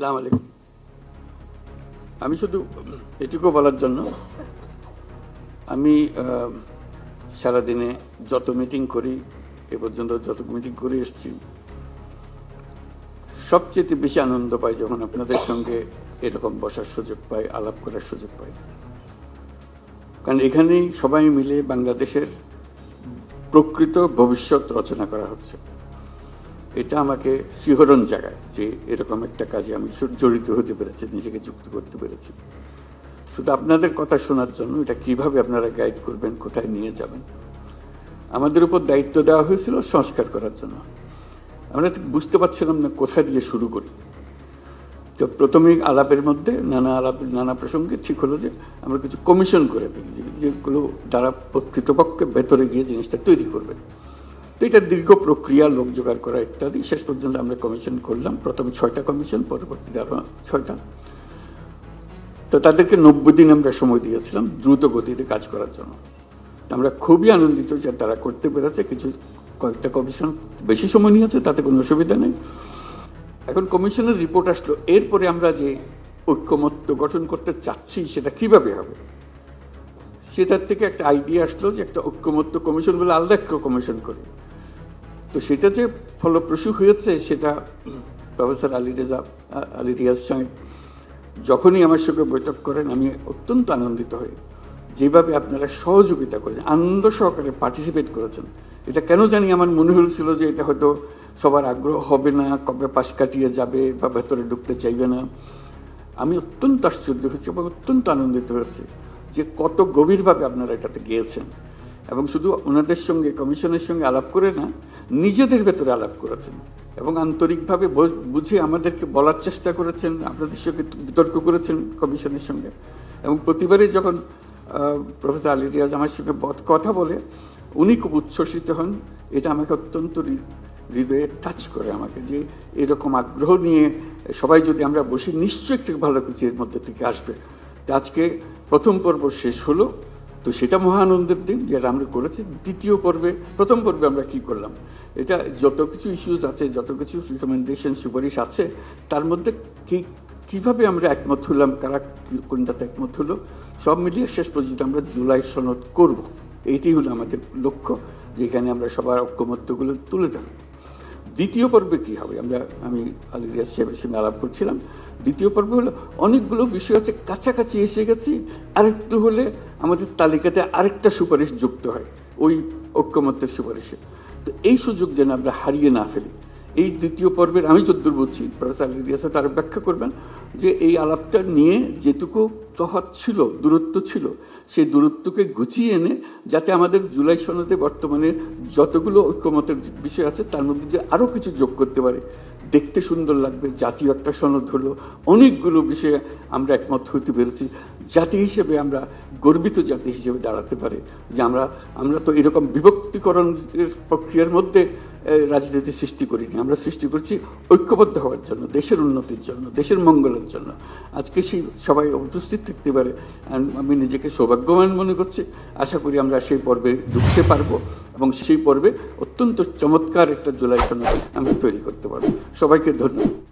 আসসালামু আলাইকুম। আমি শুধু এটুকু বলার জন্য, আমি সারাদিনে যত মিটিং করি, এ পর্যন্ত যত মিটিং করে এসেছি, সবচেয়ে বেশি আনন্দ পাই যখন আপনাদের সঙ্গে এরকম বসার সুযোগ পাই, আলাপ করার সুযোগ পাই। কারণ এখানেই সবাই মিলে বাংলাদেশের প্রকৃত ভবিষ্যৎ রচনা করা হচ্ছে। এটা আমাকে শিহরণ জাগায় যে এরকম একটা কাজে আমি জড়িত হতে পেরেছি, নিজেকে যুক্ত করতে পেরেছি। শুধু আপনাদের কথা শোনার জন্য, এটা কিভাবে আপনারা গাইড করবেন, কোথায় নিয়ে যাবেন। আমাদের উপর দায়িত্ব দেওয়া হয়েছিল সংস্কার করার জন্য। আমরা বুঝতে পারছিলাম না কোথা দিয়ে শুরু করি। তো প্রথমেই আলাপের মধ্যে নানা প্রসঙ্গে ঠিক হলো যে আমরা কিছু কমিশন করে দিই, যেগুলো দ্বারা কর্তৃপক্ষের ভেতরে গিয়ে জিনিসটা তৈরি করবে। তো এটা দীর্ঘ প্রক্রিয়া, লোক জোগাড় করা ইত্যাদি। শেষ পর্যন্ত আমরা কমিশন করলাম, প্রথম 6টা কমিশন, পরবর্তীতে আরো 6টা। তো তাদেরকে 90 দিন আমরা সময় দিয়েছিলাম দ্রুত গতিতে কাজ করার জন্য। আমরা খুবই আনন্দিত যে তারা করতে পেরেছে। কয়েকটা কমিশন বেশি সময় নিয়েছে, তাতে কোনো অসুবিধা নেই। এখন কমিশনের রিপোর্ট আসলো, এরপরে আমরা যে ঐক্যমত্য গঠন করতে চাচ্ছি সেটা কিভাবে হবে, সেটার থেকে একটা আইডিয়া আসলো যে একটা ঐক্যমত্য কমিশন বলে আলাদা একটা কমিশন করি। তো সেটা যে ফলপ্রসূ হয়েছে, সেটা প্রফেসর আলী রিয়াজ সাহেব যখনই আমার সঙ্গে বৈঠক করেন, আমি অত্যন্ত আনন্দিত হই যেভাবে আপনারা সহযোগিতা করেছেন, আনন্দ সহকারে পার্টিসিপেট করেছেন। এটা কেন জানি আমার মনে হয়েছিল যে এটা হয়তো সবার আগ্রহ হবে না, কবে পাশ কাটিয়ে যাবে বা ভেতরে ঢুকতে চাইবে না। আমি অত্যন্ত আশ্চর্য হয়েছি এবং অত্যন্ত আনন্দিত হয়েছি যে কত গভীরভাবে আপনারা এটাতে গিয়েছেন। এবং শুধু ওনাদের সঙ্গে, কমিশনের সঙ্গে আলাপ করে না, নিজেদের ভেতরে আলাপ করেছেন এবং আন্তরিকভাবে বুঝে আমাদেরকে বলার চেষ্টা করেছেন, আপনাদের সঙ্গে বিতর্ক করেছেন কমিশনের সঙ্গে। এবং প্রতিবারই যখন প্রফেসর আলী রিয়াজ আমার সঙ্গে কথা বলে, উনি খুব উচ্ছ্বসিত হন। এটা আমাকে অত্যন্ত হৃদয়ে টাচ করে আমাকে, যে এরকম আগ্রহ নিয়ে সবাই যদি আমরা বসি, নিশ্চয়ই একটু ভালো কিছু এর মধ্যে থেকে আসবে। আজকে প্রথম পর্ব শেষ হলো, তো সেটা মহানন্দের দিন যেটা আমরা করেছি। দ্বিতীয় পর্বে, প্রথম পর্বে আমরা কি করলাম, এটা যত কিছু ইস্যুস আছে, যত কিছু রিকমেন্ডেশন, সুপারিশ আছে, তার মধ্যে কিভাবে আমরা একমত হলাম, কারা কোনটাতে একমত হলো, সব মিলিয়ে শেষ পর্যন্ত আমরা জুলাই সনদ করব। এইটাই হলো আমাদের লক্ষ্য, যেখানে আমরা সবার ঐক্যমত্যগুলো তুলে ধরব। দ্বিতীয় পর্বে কি হবে, আমি আলী রিয়াজ সাহেবের সঙ্গে আলাপ করছিলাম। দ্বিতীয় পর্বে হলো অনেকগুলো বিষয় আছে, কাছাকাছি এসে গেছি, আরেকটু হলে আমাদের তালিকাতে আরেকটা সুপারিশ যুক্ত হয় ওই ঐক্যমত্যের সুপারিশে। তো এই সুযোগ যেন আমরা হারিয়ে না ফেলি। এই দ্বিতীয় পর্বের আমি যদ্দূর বুঝছি, প্রফেসর আলী রিয়াজ তার ব্যাখ্যা করবেন যে এই আলাপটা নিয়ে যেটুকু তফাৎ ছিল, দূরত্ব ছিল, সেই দূরত্বকে গুছিয়ে এনে যাতে আমাদের জুলাই সনদে বর্তমানে যতগুলো ঐক্যমতের বিষয় আছে তার মধ্যে যে আরও কিছু যোগ করতে পারে, দেখতে সুন্দর লাগবে। জাতীয় একটা সনদ হলো, অনেকগুলো বিষয়ে আমরা একমত হতে পেরেছি। জাতি হিসেবে আমরা গর্বিত জাতি হিসেবে দাঁড়াতে পারে যে আমরা তো এরকম বিভক্তিকরণের প্রক্রিয়ার মধ্যে রাজনীতি সৃষ্টি করিনি। আমরা সৃষ্টি করছি ঐক্যবদ্ধ হওয়ার জন্য, দেশের উন্নতির জন্য, দেশের মঙ্গলের জন্য। আজকে সেই সবাই উপস্থিত থাকতে পারে, আমি নিজেকে সৌভাগ্যবান মনে করছি। আশা করি আমরা সেই পর্বে ঢুকতে পারবো এবং সেই পর্বে অত্যন্ত চমৎকার একটা জুলাই সনদ আমরা তৈরি করতে পারবো। সবাইকে ধন্যবাদ।